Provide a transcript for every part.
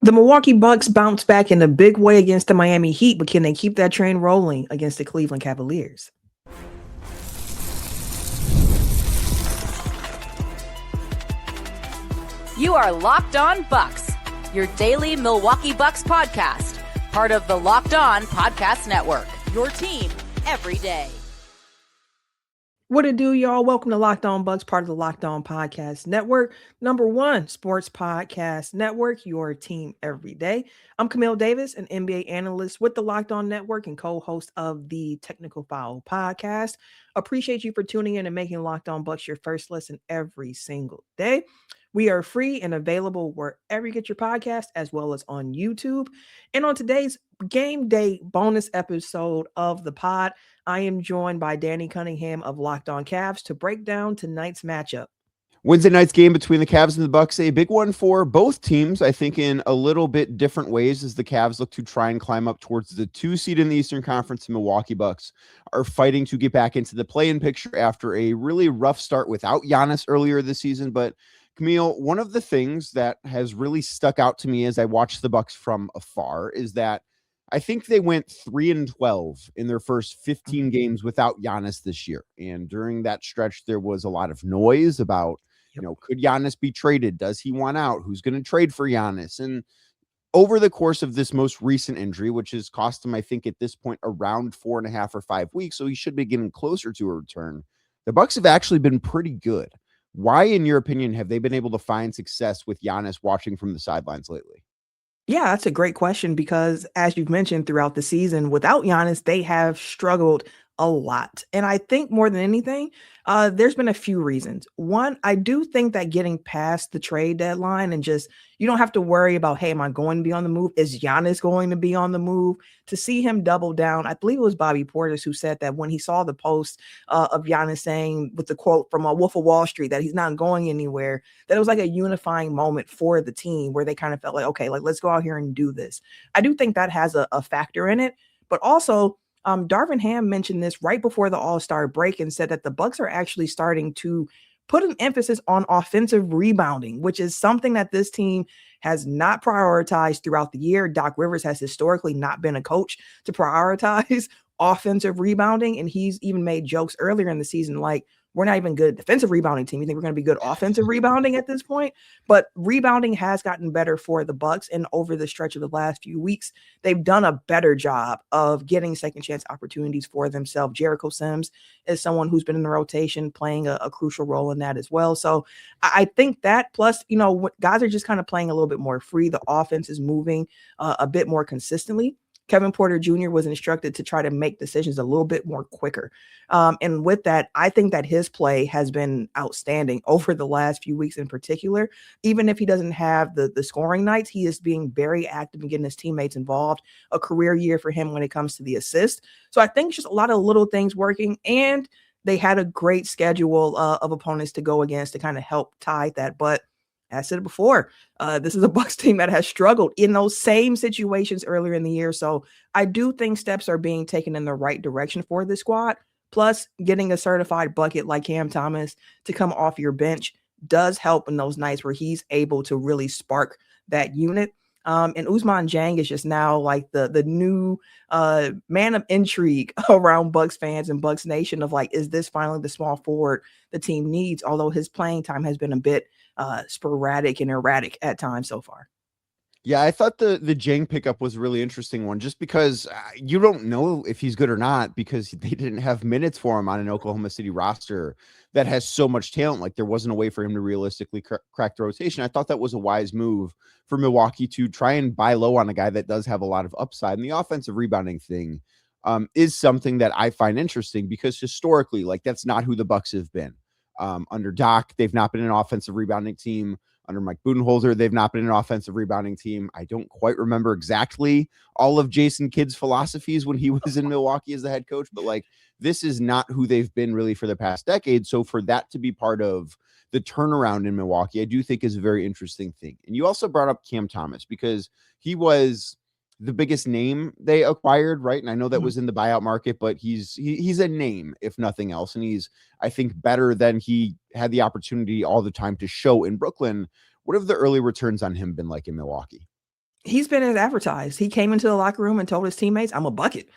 The Milwaukee Bucks bounced back in a big way against the Miami Heat, but can they keep that train rolling against the Cleveland Cavaliers? You are Locked On Bucks, your daily Milwaukee Bucks podcast, part of the Locked On Podcast Network, your team every day. What it do, y'all? Welcome to Locked On Bucks, part of the Locked On Podcast Network, #1 sports podcast network, your team every day. I'm Camille Davis, an NBA analyst with the Locked On Network and co-host of the Technical Foul podcast. Appreciate you for tuning in and making Locked On Bucks your first listen every single day. We are free and available wherever you get your podcast, as well as on YouTube. And on today's game day bonus episode of the pod, I am joined by Danny Cunningham of Locked On Cavs to break down tonight's matchup. Wednesday night's game between the Cavs and the Bucks, a big one for both teams, I think in a little bit different ways, as the Cavs look to try and climb up towards the 2 seed in the Eastern Conference. The Milwaukee Bucks are fighting to get back into the play-in picture after a really rough start without Giannis earlier this season. But Camille, one of the things that has really stuck out to me as I watched the Bucks from afar is that I think they went 3-12 in their first 15 games without Giannis this year. And during that stretch, there was a lot of noise about, could Giannis be traded? Does he want out? Who's going to trade for Giannis? And over the course of this most recent injury, which has cost him, I think at this point, around 4.5 or 5 weeks, so he should be getting closer to a return, the Bucks have actually been pretty good. Why, in your opinion, have they been able to find success with Giannis watching from the sidelines lately? Yeah, that's a great question because, as you've mentioned throughout the season, without Giannis, they have struggled a lot. And I think more than anything, there's been a few reasons. One, I do think that getting past the trade deadline and just, you don't have to worry about, hey, am I going to be on the move? Is Giannis going to be on the move? To see him double down, I believe it was Bobby Portis who said that when he saw the post of Giannis saying with the quote from Wolf of Wall Street that he's not going anywhere, that it was like a unifying moment for the team where they kind of felt like, okay, like let's go out here and do this. I do think that has a factor in it, but also Darvin Ham mentioned this right before the All-Star break and said that the Bucks are actually starting to put an emphasis on offensive rebounding, which is something that this team has not prioritized throughout the year. Doc Rivers has historically not been a coach to prioritize offensive rebounding, and he's even made jokes earlier in the season like, we're not even good defensive rebounding team. You think we're going to be good offensive rebounding at this point? But rebounding has gotten better for the Bucks, and over the stretch of the last few weeks, they've done a better job of getting second chance opportunities for themselves. Jericho Sims is someone who's been in the rotation, playing a crucial role in that as well. So I think that, plus, guys are just kind of playing a little bit more free. The offense is moving a bit more consistently. Kevin Porter Jr. was instructed to try to make decisions a little bit more quicker. And with that, I think that his play has been outstanding over the last few weeks in particular. Even if he doesn't have the scoring nights, he is being very active in getting his teammates involved. A career year for him when it comes to the assist. So I think it's just a lot of little things working, and they had a great schedule of opponents to go against to kind of help tide that. But I said it before, this is a Bucks team that has struggled in those same situations earlier in the year. So I do think steps are being taken in the right direction for this squad. Plus, getting a certified bucket like Cam Thomas to come off your bench does help in those nights where he's able to really spark that unit. And Ousmane Dieng is just now like the new man of intrigue around Bucks fans and Bucks Nation of like, is this finally the small forward the team needs? Although his playing time has been a bit sporadic and erratic at times so far. Yeah, I thought the Dieng pickup was a really interesting one, just because you don't know if he's good or not because they didn't have minutes for him on an Oklahoma City roster that has so much talent. Like, there wasn't a way for him to realistically crack the rotation. I thought that was a wise move for Milwaukee to try and buy low on a guy that does have a lot of upside. And the offensive rebounding thing is something that I find interesting because historically, like, that's not who the Bucks have been. Under Doc, they've not been an offensive rebounding team. Under Mike Budenholzer, they've not been an offensive rebounding team. I don't quite remember exactly all of Jason Kidd's philosophies when he was in Milwaukee as the head coach, but like, this is not who they've been really for the past decade. So for that to be part of the turnaround in Milwaukee, I do think is a very interesting thing. And you also brought up Cam Thomas because he was the biggest name they acquired, right? And I know that was in the buyout market, but he's a name, if nothing else. And he's, I think, better than he had the opportunity all the time to show in Brooklyn. What have the early returns on him been like in Milwaukee? He's been as advertised. He came into the locker room and told his teammates, "I'm a bucket."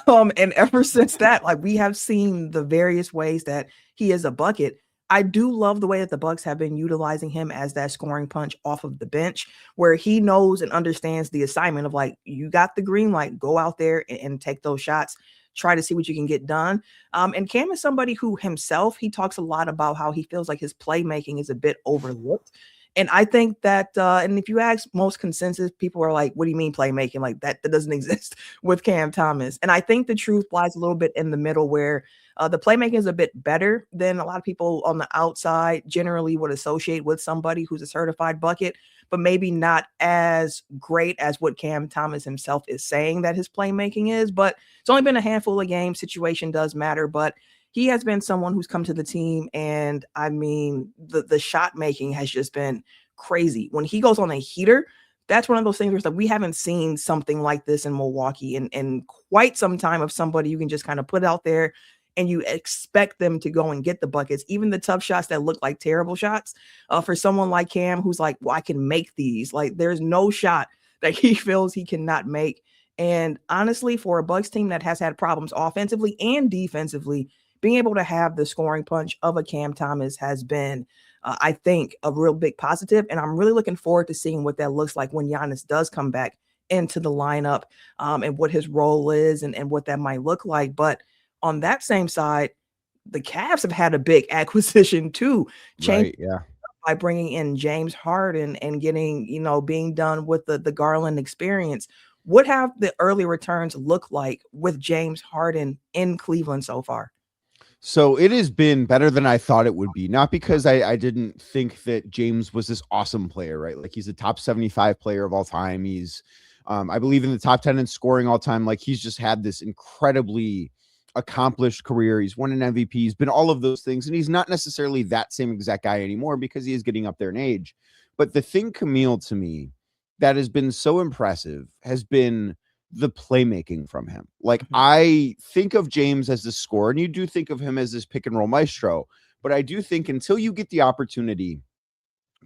And ever since that, like we have seen the various ways that he is a bucket. I do love the way that the Bucks have been utilizing him as that scoring punch off of the bench, where he knows and understands the assignment of like, you got the green light, go out there and take those shots, try to see what you can get done. And Cam is somebody who himself, he talks a lot about how he feels like his playmaking is a bit overlooked. And I think that, and if you ask most consensus, people are like, what do you mean playmaking? Like that doesn't exist with Cam Thomas. And I think the truth lies a little bit in the middle where the playmaking is a bit better than a lot of people on the outside generally would associate with somebody who's a certified bucket, but maybe not as great as what Cam Thomas himself is saying that his playmaking is. But it's only been a handful of games. Situation does matter, but he has been someone who's come to the team, and I mean, the shot making has just been crazy. When he goes on a heater, that's one of those things where it's like we haven't seen something like this in Milwaukee in quite some time, of somebody you can just kind of put out there and you expect them to go and get the buckets, even the tough shots that look like terrible shots. For someone like Cam, who's like, well, I can make these. Like, there's no shot that he feels he cannot make. And honestly, for a Bucks team that has had problems offensively and defensively, being able to have the scoring punch of a Cam Thomas has been, I think, a real big positive. And I'm really looking forward to seeing what that looks like when Giannis does come back into the lineup, and what his role is and what that might look like. But on that same side, the Cavs have had a big acquisition too, Right. Yeah. by bringing in James Harden and getting, being done with the Garland experience. What have the early returns look like with James Harden in Cleveland so far? So it has been better than I thought it would be. Not because I didn't think that James was this awesome player, right? Like he's a top 75 player of all time. He's, I believe, in the top 10 in scoring all time. Like he's just had this incredibly accomplished career. He's won an MVP. He's been all of those things. And he's not necessarily that same exact guy anymore because he is getting up there in age. But the thing, Camille, to me, that has been so impressive has been the playmaking from him. Like I think of James as the scorer, and you do think of him as this pick and roll maestro, but I do think until you get the opportunity,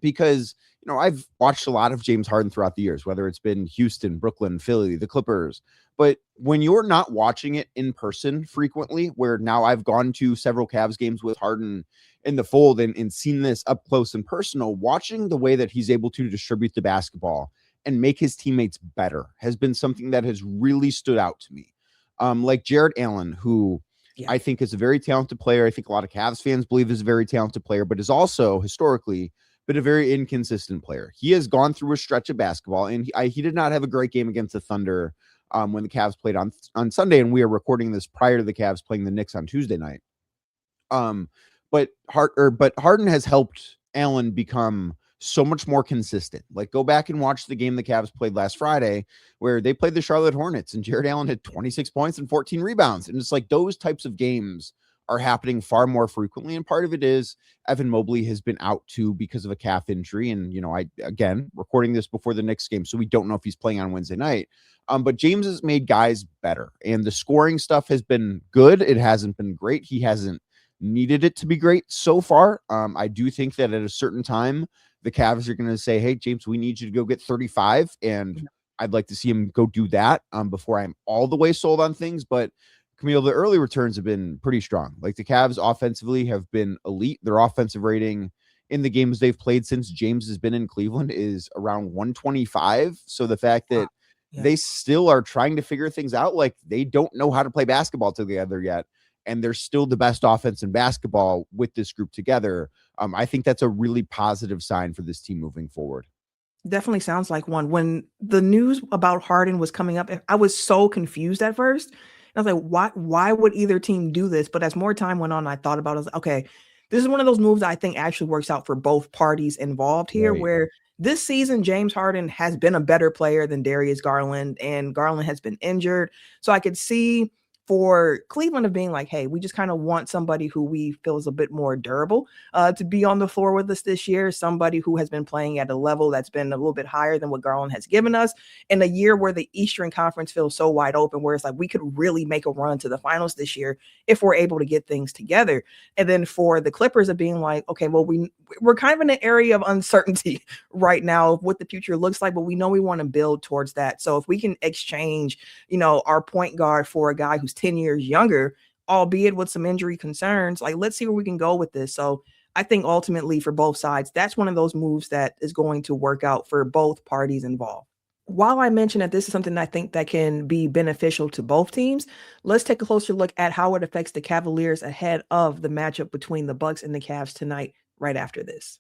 because I've watched a lot of James Harden throughout the years, whether it's been Houston, Brooklyn, Philly, the Clippers, but when you're not watching it in person frequently, where now I've gone to several Cavs games with Harden in the fold and seen this up close and personal, watching the way that he's able to distribute the basketball and make his teammates better has been something that has really stood out to me. Like Jarrett Allen, who I think is a very talented player. I think a lot of Cavs fans believe is a very talented player, but is also historically been a very inconsistent player. He has gone through a stretch of basketball, and he did not have a great game against the Thunder when the Cavs played on Sunday, and we are recording this prior to the Cavs playing the Knicks on Tuesday night. But Harden has helped Allen become so much more consistent. Like go back and watch the game the Cavs played last Friday where they played the Charlotte Hornets and Jarrett Allen had 26 points and 14 rebounds. And it's like those types of games are happening far more frequently. And part of it is Evan Mobley has been out too because of a calf injury. And, I, again, recording this before the Knicks game, so we don't know if he's playing on Wednesday night. But James has made guys better and the scoring stuff has been good. It hasn't been great. He hasn't needed it to be great so far. I do think that at a certain time, the Cavs are going to say, hey, James, we need you to go get 35. And I'd like to see him go do that before I'm all the way sold on things. But Camille, the early returns have been pretty strong. Like the Cavs offensively have been elite. Their offensive rating in the games they've played since James has been in Cleveland is around 125. So the fact that they still are trying to figure things out, like they don't know how to play basketball together yet. And they're still the best offense in basketball with this group together. I think that's a really positive sign for this team moving forward. Definitely sounds like one. When the news about Harden was coming up, I was so confused at first. I was like, why would either team do this? But as more time went on, I thought about it. I was like, okay, this is one of those moves that I think actually works out for both parties involved here, where this season, James Harden has been a better player than Darius Garland, and Garland has been injured. So I could see for Cleveland of being like, hey, we just kind of want somebody who we feel is a bit more durable to be on the floor with us this year, somebody who has been playing at a level that's been a little bit higher than what Garland has given us in a year where the Eastern Conference feels so wide open, where it's like we could really make a run to the finals this year if we're able to get things together. And then for the Clippers of being like, okay, well, we're kind of in an area of uncertainty right now of what the future looks like, but we know we want to build towards that. So if we can exchange, our point guard for a guy who's 10 years younger, albeit with some injury concerns, like let's see where we can go with this. So I think ultimately for both sides, that's one of those moves that is going to work out for both parties involved. While I mentioned that this is something I think that can be beneficial to both teams, let's take a closer look at how it affects the Cavaliers ahead of the matchup between the Bucks and the Cavs tonight, right after this.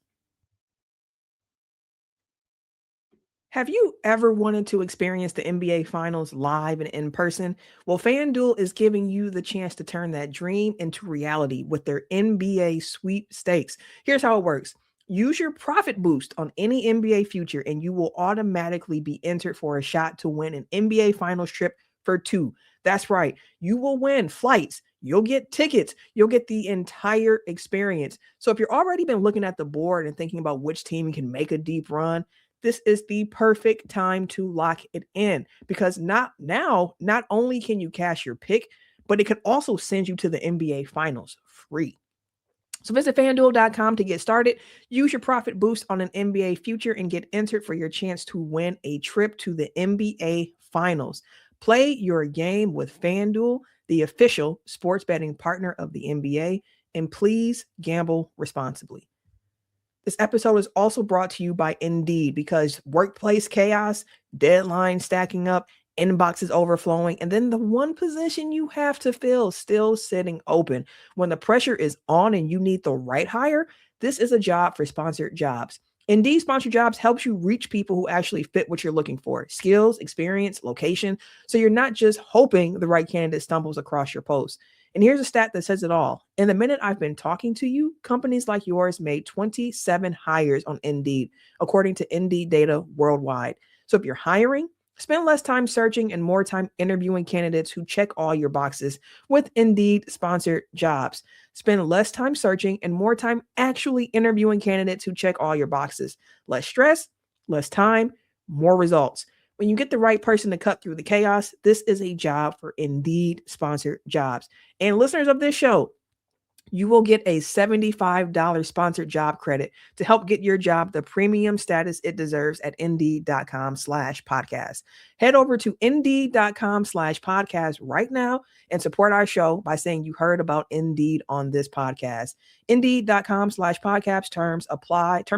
Have you ever wanted to experience the NBA Finals live and in person? Well, FanDuel is giving you the chance to turn that dream into reality with their NBA sweepstakes. Here's how it works. Use your profit boost on any NBA future, and you will automatically be entered for a shot to win an NBA Finals trip for two. That's right. You will win flights. You'll get tickets. You'll get the entire experience. So if you've already been looking at the board and thinking about which team can make a deep run, this is the perfect time to lock it in, because not only can you cash your pick, but it can also send you to the NBA Finals free. So visit FanDuel.com to get started. Use your profit boost on an NBA future and get entered for your chance to win a trip to the NBA Finals. Play your game with FanDuel, the official sports betting partner of the NBA, and please gamble responsibly. This episode is also brought to you by Indeed, because workplace chaos, deadlines stacking up, inboxes overflowing, and then the one position you have to fill still sitting open. When the pressure is on and you need the right hire, this is a job for sponsored jobs. Indeed Sponsored Jobs helps you reach people who actually fit what you're looking for: skills, experience, location. So you're not just hoping the right candidate stumbles across your post. And here's a stat that says it all. In the minute I've been talking to you, companies like yours made 27 hires on Indeed, according to Indeed data worldwide. So if you're hiring, spend less time searching and more time interviewing candidates who check all your boxes with Indeed Sponsored Jobs. Spend less time searching and more time actually interviewing candidates who check all your boxes. Less stress, less time, more results. When you get the right person to cut through the chaos, this is a job for Indeed Sponsored Jobs. And listeners of this show, you will get a $75 sponsored job credit to help get your job the premium status it deserves at Indeed.com/podcast. Head over to Indeed.com/podcast right now and support our show by saying you heard about Indeed on this podcast. Indeed.com/podcast. Terms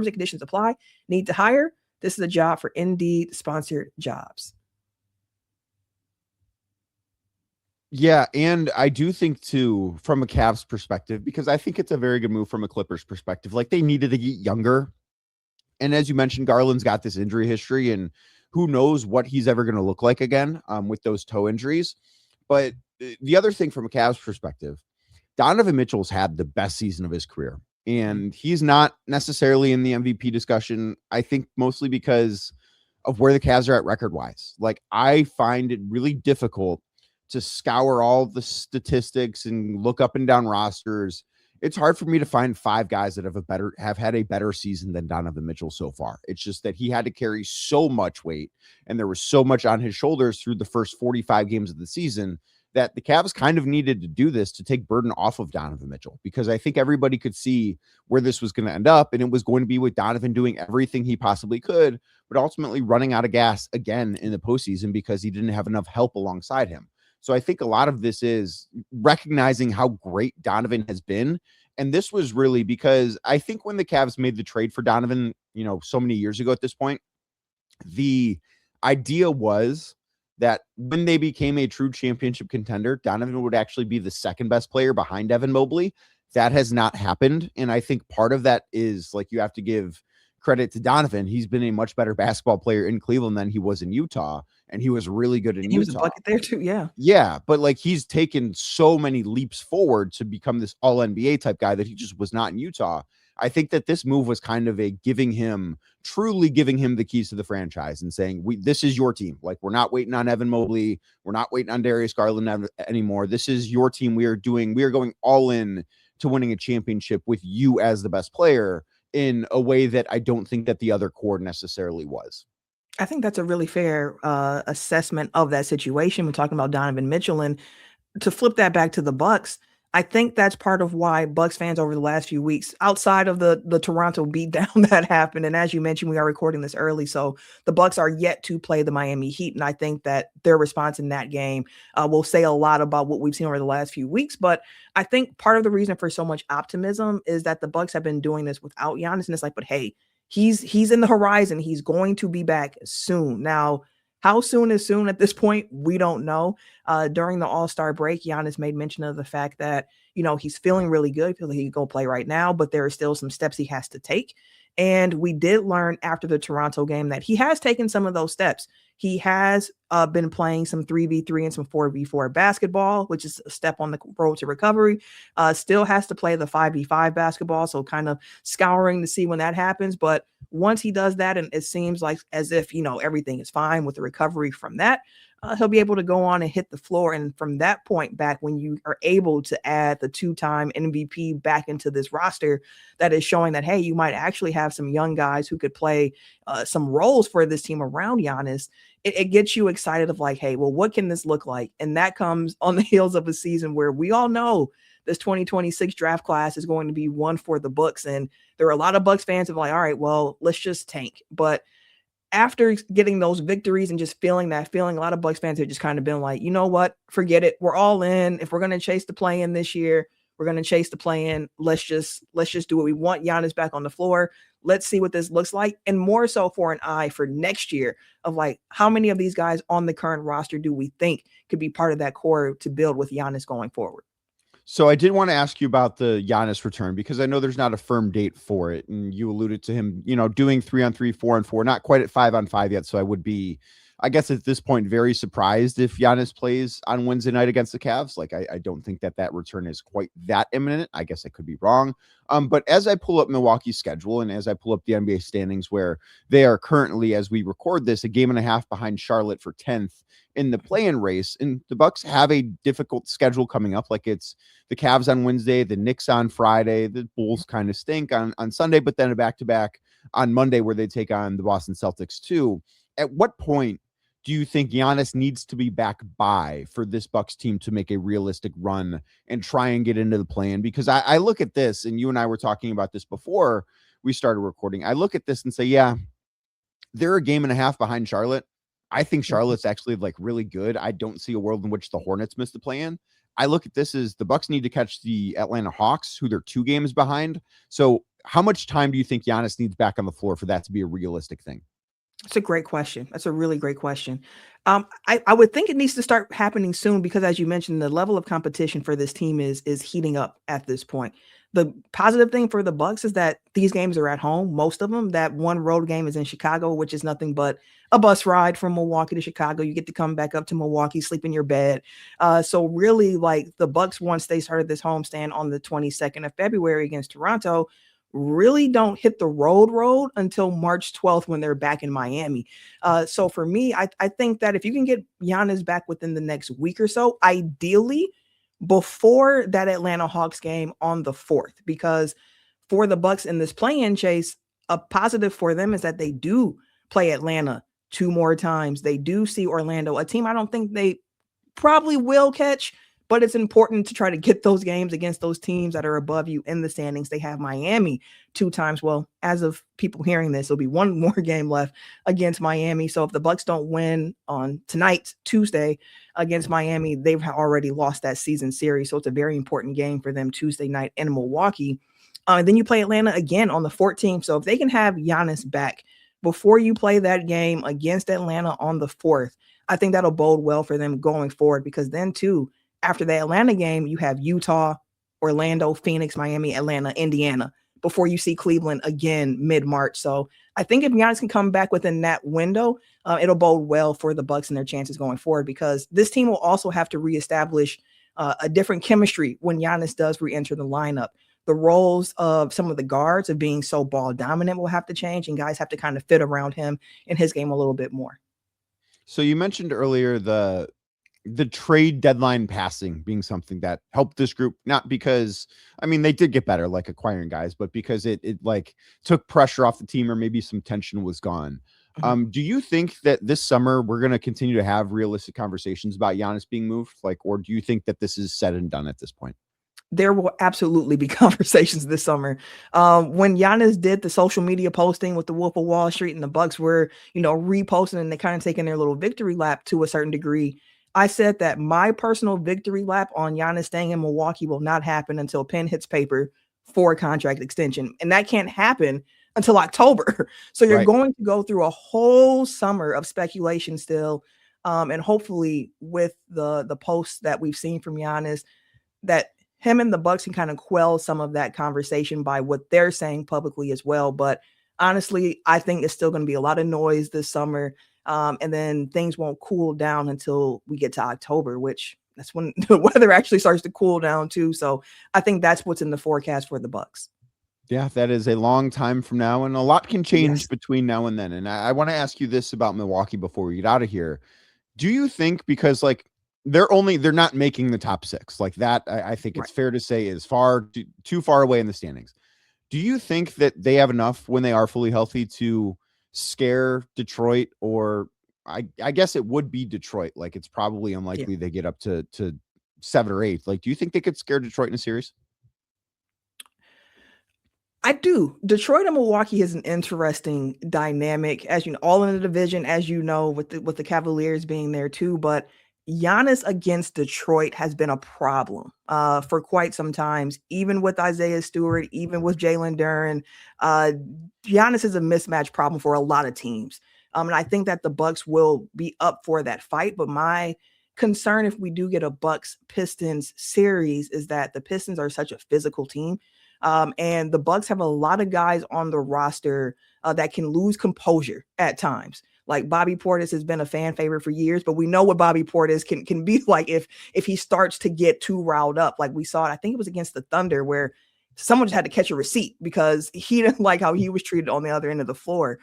and conditions apply. Need to hire? This is a job for Indeed Sponsored Jobs. Yeah, and I do think too, from a Cavs perspective, because I think it's a very good move from a Clippers perspective. Like, they needed to get younger. And as you mentioned, Garland's got this injury history, and who knows what he's ever going to look like again with those toe injuries. But the other thing from a Cavs perspective, Donovan Mitchell's had the best season of his career, and he's not necessarily in the MVP discussion, I think mostly because of where the Cavs are at record-wise. Like, I find it really difficult to scour all the statistics and look up and down rosters. It's hard for me to find five guys that have had a better season than Donovan Mitchell so far. It's just that he had to carry so much weight, and there was so much on his shoulders through the first 45 games of the season that the Cavs kind of needed to do this to take burden off of Donovan Mitchell, because I think everybody could see where this was going to end up, and it was going to be with Donovan doing everything he possibly could, but ultimately running out of gas again in the postseason because he didn't have enough help alongside him. So I think a lot of this is recognizing how great Donovan has been. And this was really because I think when the Cavs made the trade for Donovan, so many years ago at this point, the idea was that when they became a true championship contender, Donovan would actually be the second best player behind Evan Mobley. That has not happened. And I think part of that is, like, you have to give credit to Donovan. He's been a much better basketball player in Cleveland than he was in Utah. And he was really good in Utah. He was a bucket there too. Yeah. Yeah. But like, he's taken so many leaps forward to become this all NBA type guy that he just was not in Utah. I think that this move was kind of a truly giving him the keys to the franchise and saying, this is your team. Like, we're not waiting on Evan Mobley. We're not waiting on Darius Garland anymore. This is your team. We are going all in to winning a championship with you as the best player in a way that I don't think that the other core necessarily was. I think that's a really fair assessment of that situation. We're talking about Donovan Mitchell, and to flip that back to the Bucks, I think that's part of why Bucks fans over the last few weeks, outside of the Toronto beatdown that happened, and as you mentioned, we are recording this early, so the Bucks are yet to play the Miami Heat, and I think that their response in that game will say a lot about what we've seen over the last few weeks. But I think part of the reason for so much optimism is that the Bucks have been doing this without Giannis, and it's like, but hey, he's in the horizon. He's going to be back soon. Now, how soon is soon at this point? We don't know. During the All-Star break, Giannis made mention of the fact that, he's feeling really good. He feels like he can go play right now, but there are still some steps he has to take. And we did learn after the Toronto game that he has taken some of those steps. He has been playing some 3v3 and some 4v4 basketball, which is a step on the road to recovery. Still has to play the 5v5 basketball, so kind of scouring to see when that happens. But once he does that, and it seems like as if, everything is fine with the recovery from that, he'll be able to go on and hit the floor. And from that point back, when you are able to add the 2-time MVP back into this roster, that is showing that, hey, you might actually have some young guys who could play some roles for this team around Giannis. It gets you excited of like, hey, well, what can this look like? And that comes on the heels of a season where we all know this 2026 draft class is going to be one for the Bucks. And there are a lot of Bucks fans who are like, all right, well, let's just tank. But after getting those victories and just feeling that feeling, a lot of Bucks fans have just kind of been like, you know what, forget it. We're all in. If we're going to chase the play-in this year, we're going to chase the play-in. Let's just do what we want. Giannis back on the floor. Let's see what this looks like. And more so for an eye for next year of like, how many of these guys on the current roster do we think could be part of that core to build with Giannis going forward? So I did want to ask you about the Giannis return, because I know there's not a firm date for it. And you alluded to him, doing 3-on-3, 4-on-4, not quite at 5-on-5 yet. So I would be, I guess at this point, very surprised if Giannis plays on Wednesday night against the Cavs. Like, I don't think that return is quite that imminent. I guess I could be wrong. But as I pull up Milwaukee's schedule and as I pull up the NBA standings, where they are currently, as we record this, a game and a half behind Charlotte for 10th in the play-in race, and the Bucks have a difficult schedule coming up. Like, it's the Cavs on Wednesday, the Knicks on Friday, the Bulls kind of stink on Sunday, but then a back-to-back on Monday where they take on the Boston Celtics too. At what point do you think Giannis needs to be back by for this Bucks team to make a realistic run and try and get into the play-in? Because I look at this, and you and I were talking about this before we started recording. I look at this and say, yeah, they're a game and a half behind Charlotte. I think Charlotte's actually like really good. I don't see a world in which the Hornets miss the play-in. I look at this as the Bucks need to catch the Atlanta Hawks, who they're 2 games behind. So how much time do you think Giannis needs back on the floor for that to be a realistic thing? That's a great question. That's a really great question. I would think it needs to start happening soon because, as you mentioned, the level of competition for this team is heating up at this point. The positive thing for the Bucks is that these games are at home, most of them. That one road game is in Chicago, which is nothing but a bus ride from Milwaukee to Chicago. You get to come back up to Milwaukee, sleep in your bed. So really, like, the Bucks, once they started this homestand on the 22nd of February against Toronto, really don't hit the road until March 12th when they're back in Miami. So for me, I think that if you can get Giannis back within the next week or so, ideally before that Atlanta Hawks game on the 4th, because for the Bucks in this play-in chase, a positive for them is that they do play Atlanta 2 more times. They do see Orlando, a team I don't think they probably will catch, but it's important to try to get those games against those teams that are above you in the standings. They have Miami 2 times. Well, as of people hearing this, there'll be 1 more game left against Miami. So if the Bucks don't win on tonight, Tuesday, against Miami, they've already lost that season series. So it's a very important game for them Tuesday night in Milwaukee. Then you play Atlanta again on the 14th. So if they can have Giannis back before you play that game against Atlanta on the 4th, I think that'll bode well for them going forward, because then too, after the Atlanta game, you have Utah, Orlando, Phoenix, Miami, Atlanta, Indiana, before you see Cleveland again mid-March. So I think if Giannis can come back within that window, it'll bode well for the Bucks and their chances going forward, because this team will also have to reestablish a different chemistry when Giannis does re-enter the lineup. the roles of some of the guards of being so ball dominant will have to change, and guys have to kind of fit around him in his game a little bit more. So you mentioned earlier the trade deadline passing being something that helped this group, not because, I mean, they did get better, like acquiring guys, but because it like took pressure off the team, or maybe some tension was gone. Do you think that this summer we're going to continue to have realistic conversations about Giannis being moved? Like, or do you think that this is said and done at this point? There will absolutely be conversations this summer. When Giannis did the social media posting with the Wolf of Wall Street and the Bucks were, reposting, and they kind of taking their little victory lap to a certain degree, I said that my personal victory lap on Giannis staying in Milwaukee will not happen until pen hits paper for a contract extension. And that can't happen until October. So you're going to go through a whole summer of speculation still. And hopefully with the posts that we've seen from Giannis, that him and the Bucks can kind of quell some of that conversation by what they're saying publicly as well. But honestly, I think it's still going to be a lot of noise this summer. And then things won't cool down until we get to October, which that's when the weather actually starts to cool down too. So I think that's what's in the forecast for the Bucks. Yeah, that is a long time from now, and a lot can change between now and then. And I want to ask you this about Milwaukee before we get out of here. Do you think, because like they're not making the top 6 like that, I think it's fair to say is too far away in the standings. Do you think that they have enough when they are fully healthy to scare Detroit? Or I guess it would be Detroit. Like, it's probably unlikely they get up to 7 or 8. Like, do you think they could scare Detroit in a series? I do. Detroit and Milwaukee is an interesting dynamic, as you know, all in the division, as you know, with the Cavaliers being there too. But Giannis against Detroit has been a problem for quite some times, even with Isaiah Stewart, even with Jalen Duren. Giannis is a mismatch problem for a lot of teams. And I think that the Bucks will be up for that fight. But my concern, if we do get a Bucks Pistons series, is that the Pistons are such a physical team. And the Bucks have a lot of guys on the roster that can lose composure at times. Like Bobby Portis has been a fan favorite for years, but we know what Bobby Portis can be like if he starts to get too riled up. Like we saw it, I think it was against the Thunder, where someone just had to catch a receipt because he didn't like how he was treated on the other end of the floor.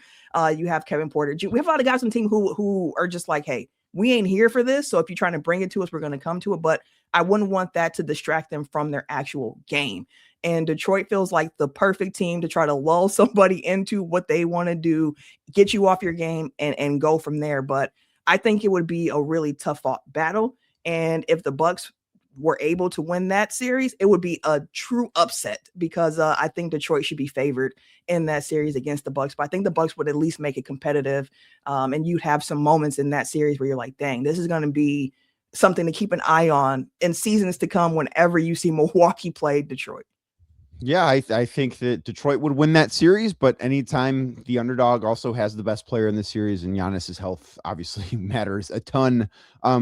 You have Kevin Porter. We have a lot of guys on the team who are just like, hey, we ain't here for this. So if you're trying to bring it to us, we're going to come to it. But I wouldn't want that to distract them from their actual game. And Detroit feels like the perfect team to try to lull somebody into what they want to do, get you off your game, and go from there. But I think it would be a really tough fought battle. And if the Bucks were able to win that series, it would be a true upset, because I think Detroit should be favored in that series against the Bucks. But I think the Bucks would at least make it competitive. And you'd have some moments in that series where you're like, dang, this is going to be something to keep an eye on in seasons to come whenever you see Milwaukee play Detroit. Yeah, I think that Detroit would win that series, but anytime the underdog also has the best player in the series, and Giannis's health obviously matters a ton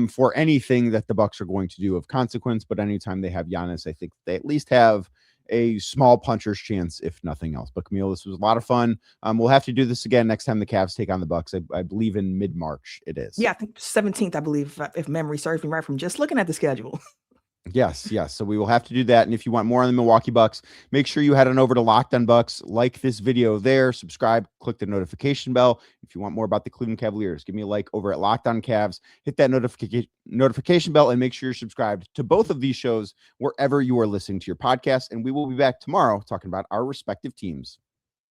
for anything that the Bucks are going to do of consequence. But anytime they have Giannis, I think they at least have a small puncher's chance, if nothing else. But Camille, this was a lot of fun. We'll have to do this again next time the Cavs take on the Bucks. I believe in mid-March it is. Yeah, I think 17th, I believe, if memory serves me right from just looking at the schedule. Yes. So we will have to do that. And if you want more on the Milwaukee Bucks, make sure you head on over to Locked On Bucks, like this video there, subscribe, click the notification bell. If you want more about the Cleveland Cavaliers, give me a like over at Locked On Cavs, hit that notification bell, and make sure you're subscribed to both of these shows wherever you are listening to your podcast. And we will be back tomorrow talking about our respective teams.